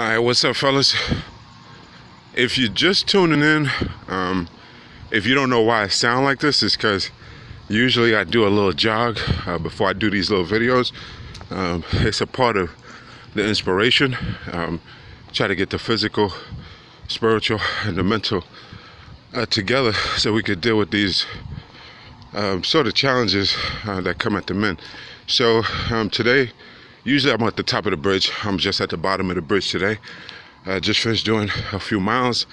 Alright, what's up, fellas? If you're just tuning in, if you don't know why I sound like this, it's because usually I do a little jog before I do these little videos. It's a part of the inspiration. Try to get the physical, spiritual, and the mental together so we could deal with these sort of challenges that come at the men. So today, usually I'm at the top of the bridge. I'm just at the bottom of the bridge today. I just finished doing a few miles,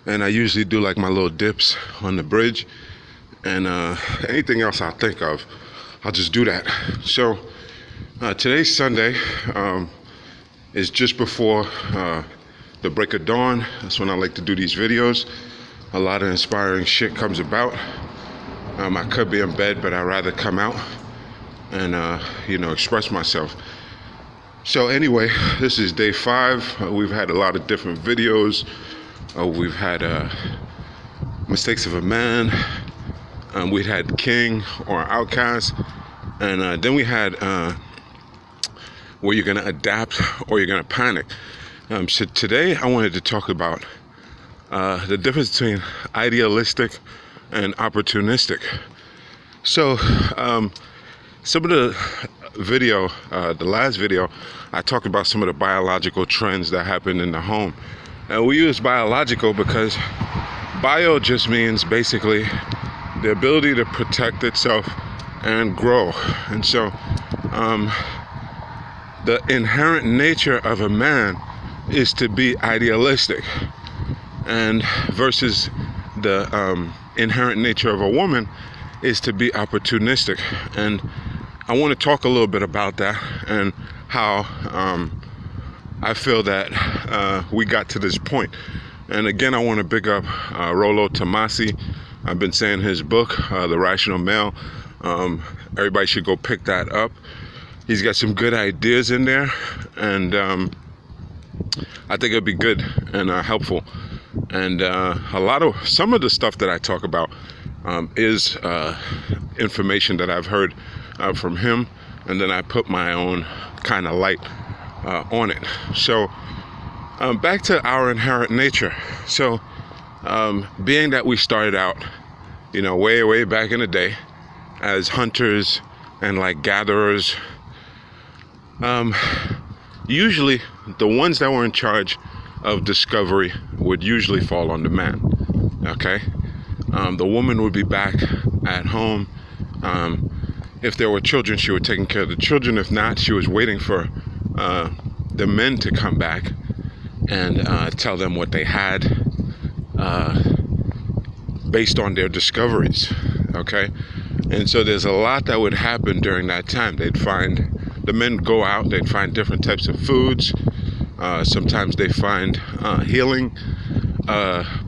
and I usually do like my little dips on the bridge, and anything else I think of, I'll just do that. So today's Sunday. Is just before the break of dawn. That's when I like to do these videos. A lot of inspiring shit comes about. I could be in bed, but I'd rather come out and express myself. So anyway, this is day 5. We've had a lot of different videos. We've had mistakes of a man. We've had king or outcast, and then we had where you're gonna adapt or you're gonna panic. So today I wanted to talk about the difference between idealistic and opportunistic. So some of the video, the last video, I talked about some of the biological trends that happen in the home. And we use biological because bio just means basically the ability to protect itself and grow. And so the inherent nature of a man is to be idealistic, and versus the inherent nature of a woman is to be opportunistic. And I want to talk a little bit about that and how I feel that we got to this point. And again, I want to big up Rollo Tomassi. I've been saying his book, The Rational Male. Everybody should go pick that up. He's got some good ideas in there, and I think it'll be good and helpful. And some of the stuff that I talk about is information that I've heard from him, and then I put my own kind of light on it. So back to our inherent nature. So being that we started out, way back in the day as hunters and like gatherers, usually the ones that were in charge of discovery would usually fall on the man. Okay, the woman would be back at home. If there were children, she was taking care of the children. If not, she was waiting for the men to come back and tell them what they had based on their discoveries. Okay, and so there's a lot that would happen during that time. The men go out, they'd find different types of foods. Sometimes they find healing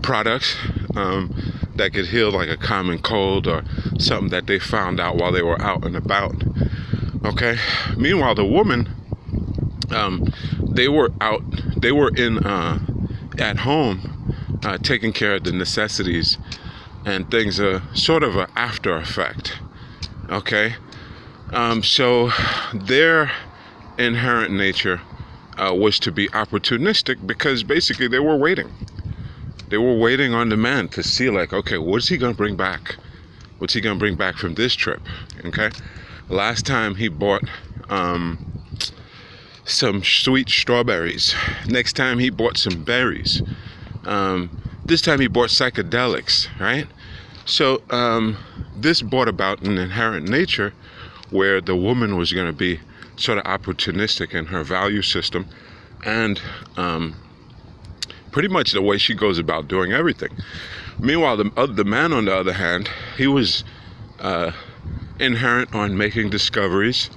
products that could heal like a common cold or something that they found out while they were out and about. Okay. Meanwhile, the woman, they were at home taking care of the necessities and things, sort of an after effect. Okay. So their inherent nature was to be opportunistic, because basically they were waiting. They were waiting on the man to see, like, okay, what's he gonna bring back? What's he gonna bring back from this trip? Okay. Last time he bought some sweet strawberries. Next time he bought some berries. This time he bought psychedelics, right? So this brought about an inherent nature where the woman was going to be sort of opportunistic in her value system, and pretty much the way she goes about doing everything. Meanwhile, the man, on the other hand, he was inherent on making discoveries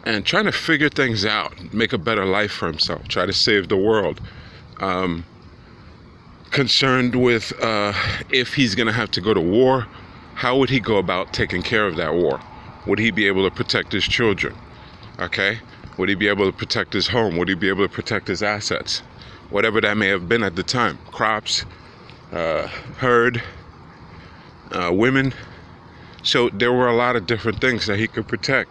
and trying to figure things out, make a better life for himself, try to save the world. Concerned with if he's going to have to go to war, how would he go about taking care of that war? Would he be able to protect his children? Okay? Would he be able to protect his home? Would he be able to protect his assets? Whatever that may have been at the time. Crops, herd, women. So there were a lot of different things that he could protect.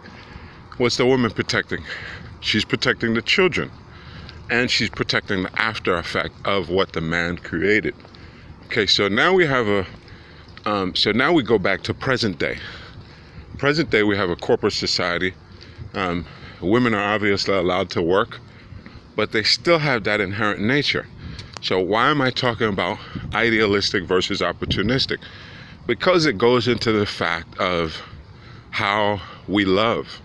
What's the woman protecting? She's protecting the children. and she's protecting the after effect of what the man created. Okay, so now we have so now we go back to present day. Present day, we have a corporate society. Women are obviously allowed to work, but they still have that inherent nature. So why am I talking about idealistic versus opportunistic? Because it goes into the fact of how we love,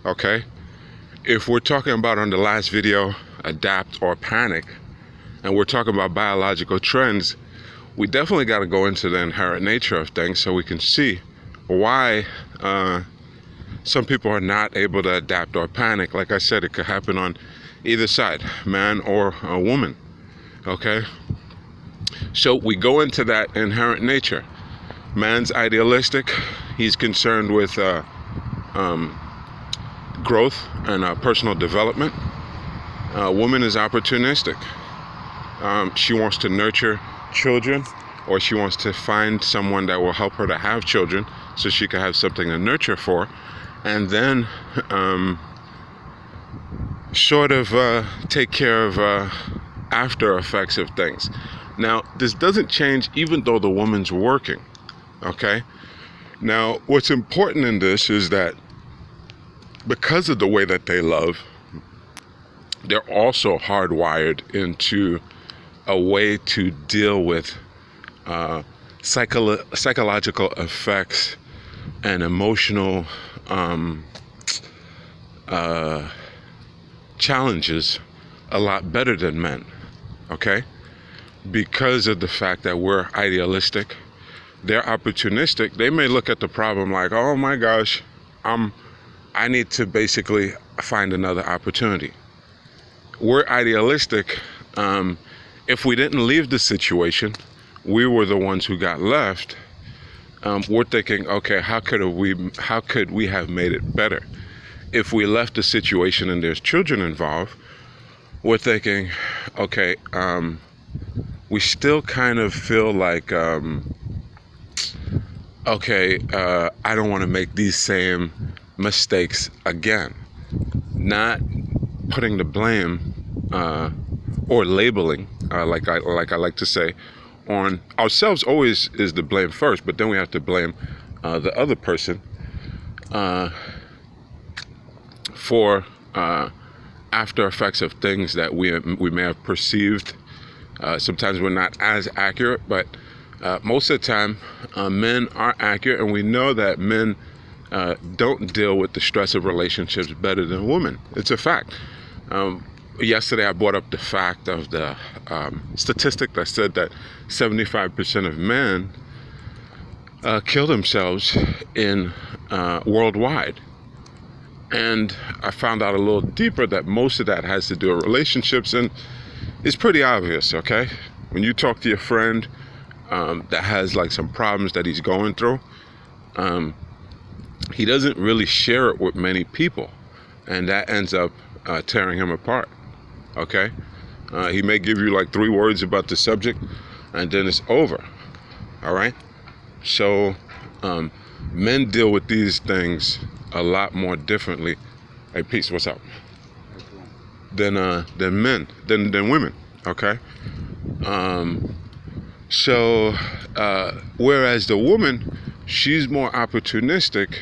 okay? If we're talking about on the last video, adapt or panic, and we're talking about biological trends, we definitely got to go into the inherent nature of things so we can see why some people are not able to adapt or panic. Like I said, it could happen on either side, man or a woman, okay? So we go into that inherent nature. Man's idealistic. He's concerned with growth and personal development. Woman is opportunistic. She wants to nurture children, or she wants to find someone that will help her to have children so she can have something to nurture for, and then sort of take care of after effects of things. Now, this doesn't change even though the woman's working, okay? Now, what's important in this is that because of the way that they love, they're also hardwired into a way to deal with psychological effects and emotional challenges a lot better than men, okay? Because of the fact that we're idealistic, they're opportunistic. They may look at the problem like, oh my gosh, I need to basically find another opportunity. We're idealistic. If we didn't leave the situation, we were the ones who got left. We're thinking, okay, how could we have made it better? If we left the situation and there's children involved, we're thinking, okay, we still kind of feel like, okay, I don't want to make these same mistakes again. Not putting the blame or labeling, like I like to say, on ourselves. Always is the blame first, but then we have to blame the other person for after effects of things that we may have perceived. Sometimes we're not as accurate, but most of the time men are accurate, and we know that men don't deal with the stress of relationships better than women. It's a fact. Yesterday I brought up the fact of the statistic that said that 75% of men kill themselves in worldwide. And I found out a little deeper that most of that has to do with relationships, and it's pretty obvious, okay? When you talk to your friend that has like some problems that he's going through, he doesn't really share it with many people, and that ends up tearing him apart, okay? He may give you like 3 words about the subject, and then it's over, all right? So men deal with these things a lot more differently. Hey, peace, what's up? Than women, okay? So whereas the woman, she's more opportunistic.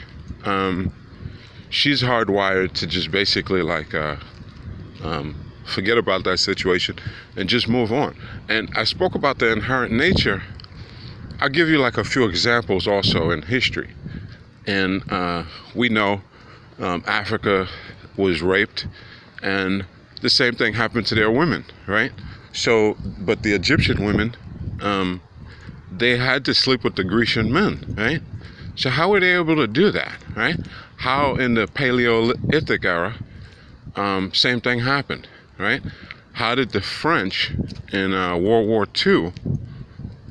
She's hardwired to just basically like forget about that situation and just move on. And I spoke about the inherent nature. I'll give you like a few examples also in history. And we know Africa was raped, and the same thing happened to their women, right? So, but the Egyptian women, they had to sleep with the Grecian men, right? So how were they able to do that, right? How in the Paleolithic era, same thing happened, right? How did the French in World War II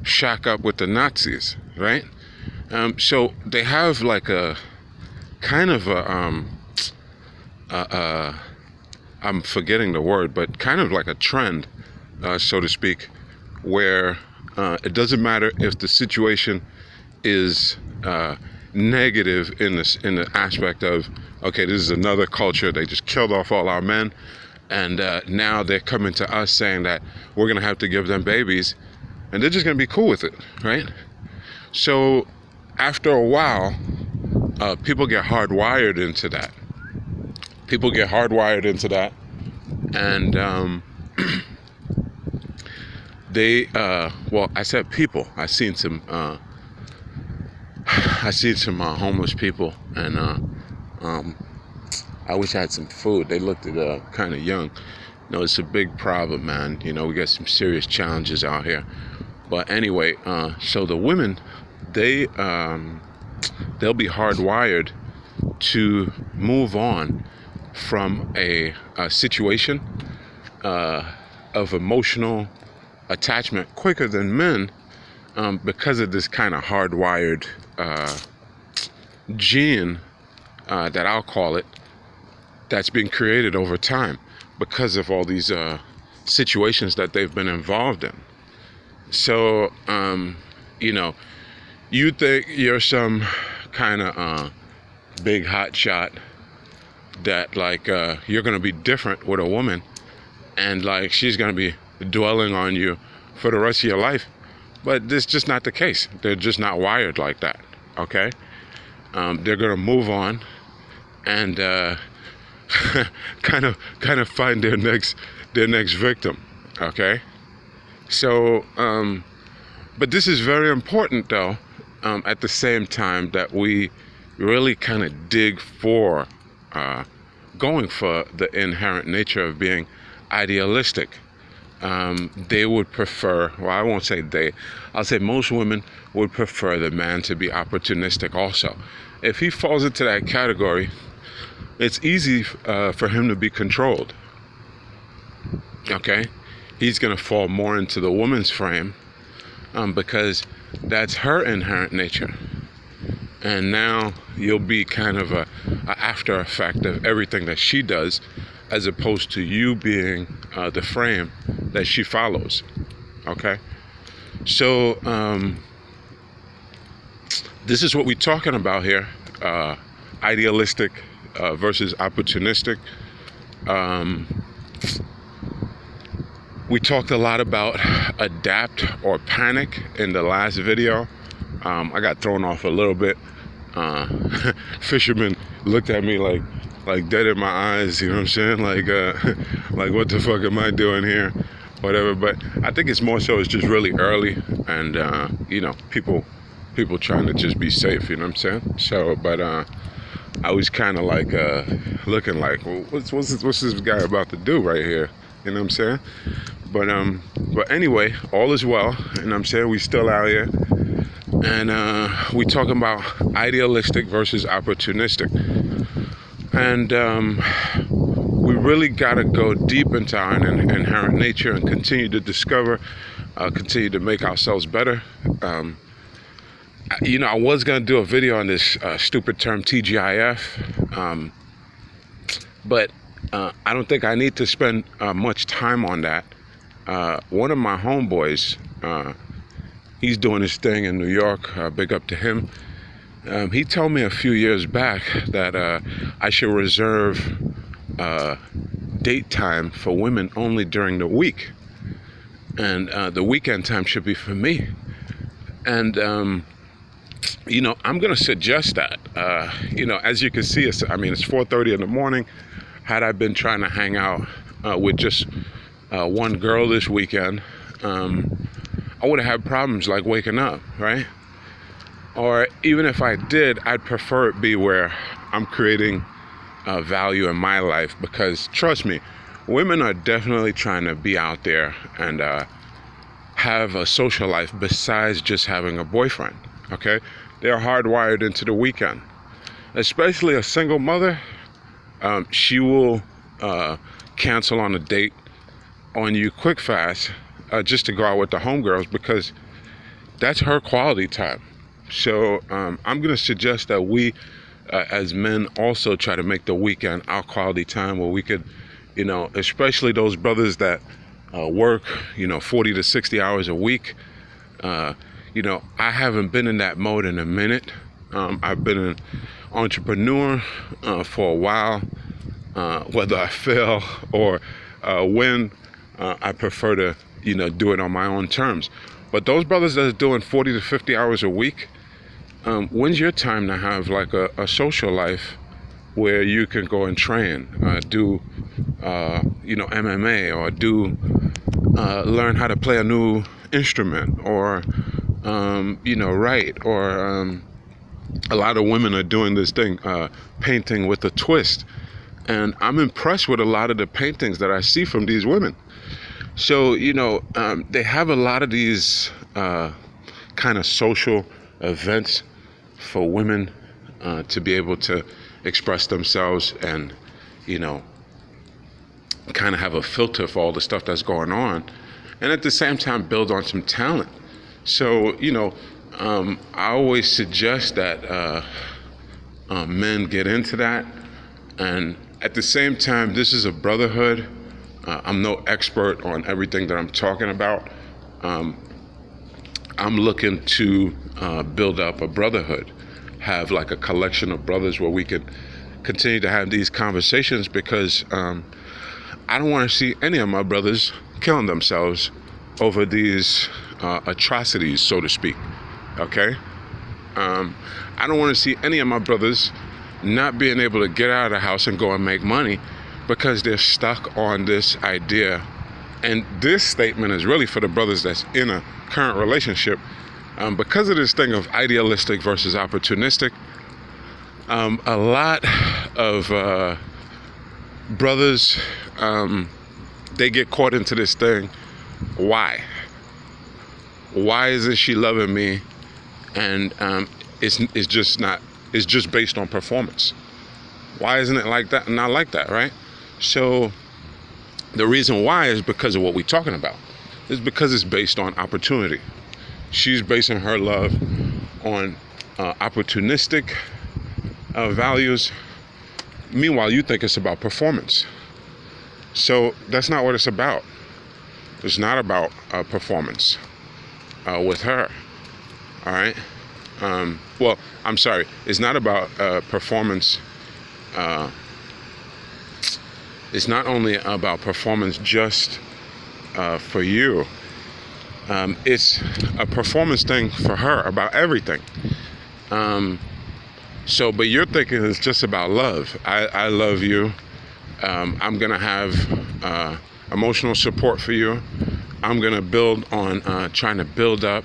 shack up with the Nazis, right? So they have like a kind of a, I'm forgetting the word, but kind of like a trend, so to speak, where it doesn't matter if the situation is negative in the aspect of, okay, this is another culture, they just killed off all our men, And now they're coming to us saying that we're going to have to give them babies, and they're just going to be cool with it, right? So after a while, people get hardwired into that. And they, well, I said people. I seen some homeless people, and I wish I had some food. They looked kind of young. You know, it's a big problem, man. You know, we got some serious challenges out here. But anyway, so the women, they'll be hardwired to move on from a situation of emotional attachment quicker than men, because of this kind of hardwired gene, that I'll call it, that's been created over time because of all these situations that they've been involved in. So, you know, you think you're some kind of big hot shot that like you're gonna be different with a woman, and like she's gonna be dwelling on you for the rest of your life. But this is just not the case. They're just not wired like that. Okay, they're gonna move on and kind of find their next victim. Okay, so but this is very important though, at the same time that we really kind of dig for going for the inherent nature of being idealistic. They would prefer, well, I won't say they, I'll say most women would prefer the man to be opportunistic also. If he falls into that category, it's easy for him to be controlled. Okay? He's going to fall more into the woman's frame, because that's her inherent nature. And now you'll be kind of a after effect of everything that she does, as opposed to you being the frame that she follows. Okay? So this is what we're talking about here. Idealistic versus opportunistic. We talked a lot about adapt or panic in the last video. I got thrown off a little bit. Fisherman looked at me like dead in my eyes, you know what I'm saying? Like what the fuck am I doing here? Whatever. But I think it's more so it's just really early, and you know, people trying to just be safe, you know what I'm saying? So, but I was kind of like looking like, well, what's this guy about to do right here? You know what I'm saying? But anyway, all is well, and you know I'm saying we still out here, and we talking about idealistic versus opportunistic, and we really got to go deep into our inherent nature and continue to discover, continue to make ourselves better. You know, I was gonna do a video on this stupid term TGIF, but I don't think I need to spend much time on that. One of my homeboys, he's doing his thing in New York, big up to him. He told me a few years back that I should reserve date time for women only during the week, and the weekend time should be for me. And you know, I'm gonna suggest that. You know, as you can see, it's 4:30 in the morning. Had I been trying to hang out with just one girl this weekend, I would have had problems like waking up, right? Or even if I did, I'd prefer it be where I'm creating value in my life, because trust me, women are definitely trying to be out there and have a social life besides just having a boyfriend. Okay, they're hardwired into the weekend. Especially a single mother, she will cancel on a date on you quick fast, just to go out with the homegirls, because that's her quality time. So I'm gonna suggest that we as men also try to make the weekend our quality time, where we could, you know, especially those brothers that work, you know, 40 to 60 hours a week. You know, I haven't been in that mode in a minute. I've been an entrepreneur for a while, whether I fail or win, I prefer to, do it on my own terms. But those brothers that are doing 40 to 50 hours a week, when's your time to have like a social life where you can go and train, do, MMA, or do learn how to play a new instrument, or, write, or a lot of women are doing this thing, painting with a twist. And I'm impressed with a lot of the paintings that I see from these women. So, they have a lot of these kind of social events for women to be able to express themselves and, kind of have a filter for all the stuff that's going on. And at the same time, build on some talent. So, I always suggest that men get into that. And at the same time, this is a brotherhood. I'm no expert on everything that I'm talking about. I'm looking to build up a brotherhood, have like a collection of brothers where we can continue to have these conversations, because I don't want to see any of my brothers killing themselves over these atrocities, so to speak. Okay? I don't want to see any of my brothers not being able to get out of the house and go and make money because they're stuck on this idea. And this statement is really for the brothers that's in a current relationship. Because of this thing of idealistic versus opportunistic, a lot of brothers, they get caught into this thing. Why isn't she loving me? And it's just based on performance. Why isn't it like that? Not like that, right? So the reason why is because of what we're talking about. It's because it's based on opportunity. She's basing her love on opportunistic values. Meanwhile, you think it's about performance. So that's not what it's about. It's not about performance with her. All right? Well, I'm sorry. It's not about performance. It's not only about performance just for you. It's a performance thing for her about everything. But you're thinking it's just about love. I love you. I'm going to have emotional support for you. I'm going to build on trying to build up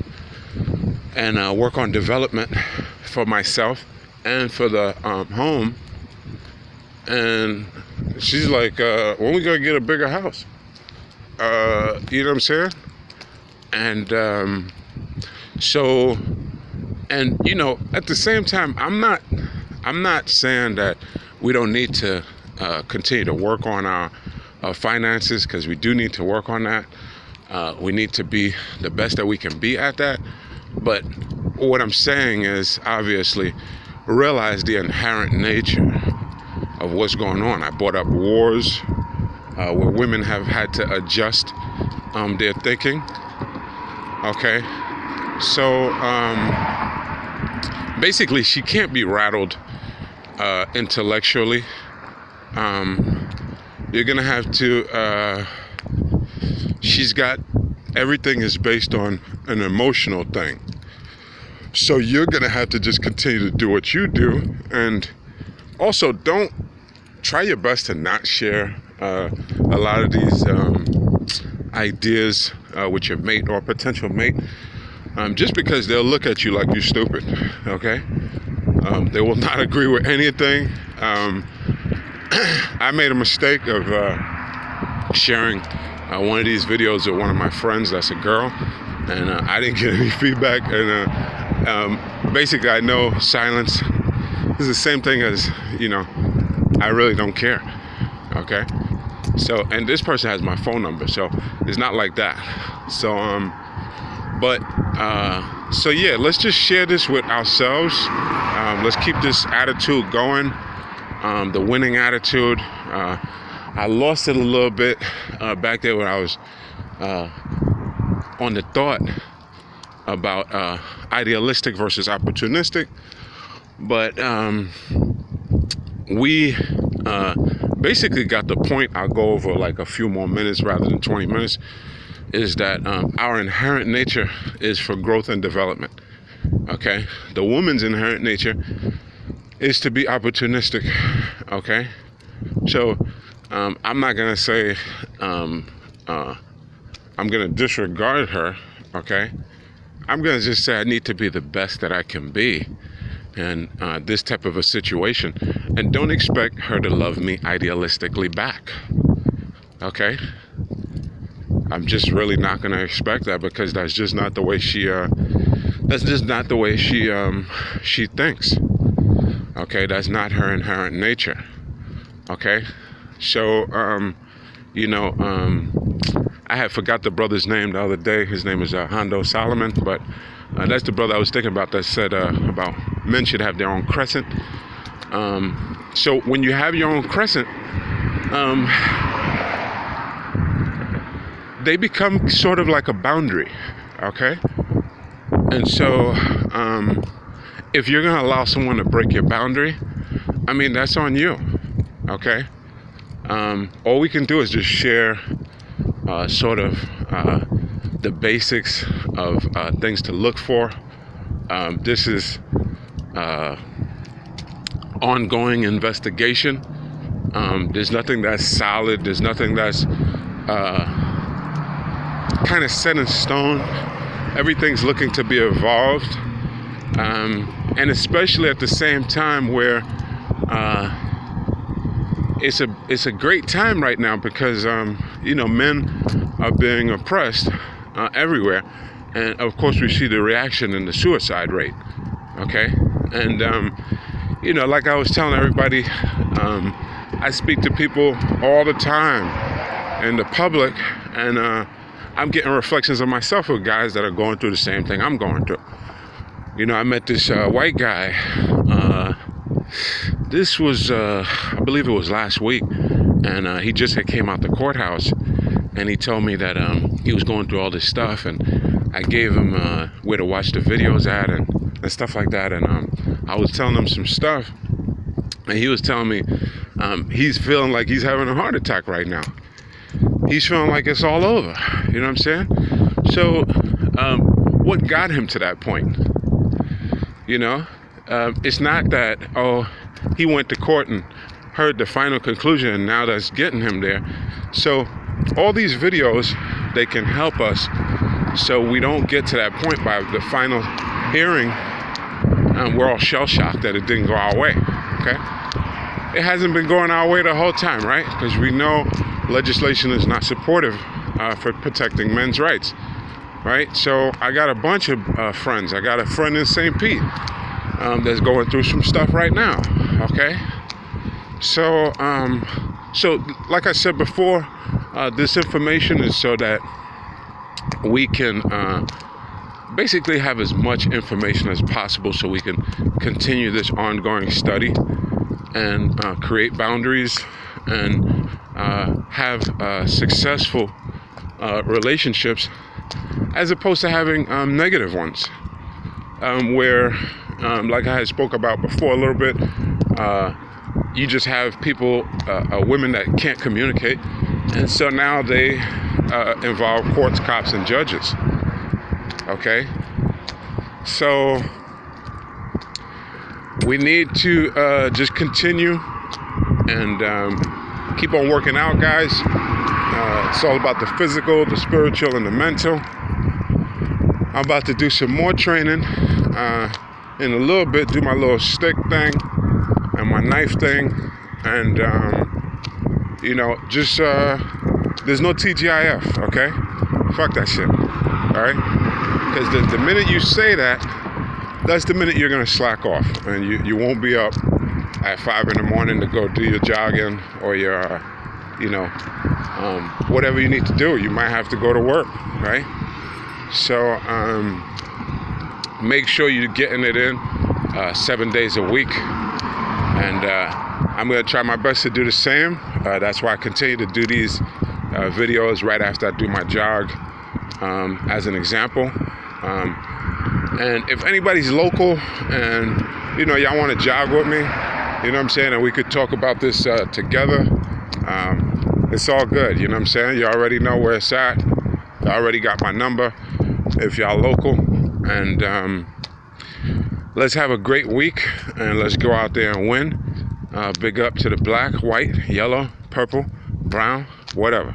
and work on development for myself and for the home. And she's like, when we going to get a bigger house? You know what I'm saying? And at the same time, I'm not saying that we don't need to continue to work on our finances, because we do need to work on that. We need to be the best that we can be at that. But what I'm saying is, obviously, realize the inherent nature of what's going on. I brought up wars where women have had to adjust their thinking. Okay, so basically, she can't be rattled intellectually. You're gonna have to. She's got everything is based on an emotional thing. So you're gonna have to just continue to do what you do, and also don't try your best to not share a lot of these ideas with your mate or potential mate, just because they'll look at you like you're stupid. Okay, they will not agree with anything. I made a mistake of sharing one of these videos with one of my friends that's a girl, and I didn't get any feedback. And basically, I know silence is the same thing as, I really don't care. Okay, so, and this person has my phone number, so it's not like that. So so yeah, let's just share this with ourselves. Let's keep this attitude going, the winning attitude. I lost it a little bit back there when I was on the thought about idealistic versus opportunistic. But we basically got the point. I'll go over like a few more minutes rather than 20 minutes. Is that our inherent nature is for growth and development. Okay, the woman's inherent nature is to be opportunistic. Okay, so I'm not gonna say I'm gonna disregard her. Okay, I'm gonna just say I need to be the best that I can be in this type of a situation, and don't expect her to love me idealistically back. Okay, I'm just really not gonna expect that, because that's just not the way she she thinks. Okay, that's not her inherent nature. Okay, so I had forgot the brother's name the other day. His name is Hondo Solomon, but that's the brother I was thinking about that said about men should have their own crescent. So when you have your own crescent, they become sort of like a boundary. Okay, and so if you're gonna allow someone to break your boundary, I mean, that's on you. Okay, all we can do is just share sort of the basics of things to look for. This is ongoing investigation. There's nothing that's solid. There's nothing that's kind of set in stone. Everything's looking to be evolved, and especially at the same time where it's a great time right now, because men are being oppressed everywhere, and of course we see the reaction in the suicide rate. Okay, and like I was telling everybody, I speak to people all the time in the public, and I'm getting reflections of myself of guys that are going through the same thing I'm going through. I met this white guy. This was, I believe it was last week, and he just had came out the courthouse, and he told me that he was going through all this stuff, and I gave him where to watch the videos at and stuff like that, and I was telling him some stuff, and he was telling me he's feeling like he's having a heart attack right now. He's feeling like it's all over. You know what I'm saying? So what got him to that point? It's not that, he went to court and heard the final conclusion and now that's getting him there. So all these videos, they can help us so we don't get to that point by the final hearing. We're all shell-shocked that it didn't go our way. Okay, it hasn't been going our way the whole time, right? Because we know legislation is not supportive for protecting men's rights, right? So I got a bunch of friends. I got a friend in St. Pete that's going through some stuff right now. Okay, so like I said before, this information is so that we can basically have as much information as possible, so we can continue this ongoing study and create boundaries and have successful relationships, as opposed to having negative ones, where like I had spoke about before a little bit, you just have people, women that can't communicate, and so now they involve courts, cops, and judges. Okay, so we need to just continue and keep on working out, guys. It's all about the physical, the spiritual, and the mental. I'm about to do some more training in a little bit, do my little stick thing and my knife thing, and just there's no TGIF, okay? Fuck that shit, all right? Because the minute you say that, that's the minute you're gonna slack off, and you won't be up at 5 in the morning to go do your jogging or your whatever you need to do. You might have to go to work, right? So make sure you're getting it in 7 days a week, and I'm gonna try my best to do the same. That's why I continue to do these videos right after I do my jog, as an example. And if anybody's local and y'all want to jog with me, you know what I'm saying, and we could talk about this together, It's all good, you know what I'm saying? You already know where it's at. You already got my number if y'all local. And let's have a great week, and let's go out there and win. Big up to the black, white, yellow, purple, brown, whatever.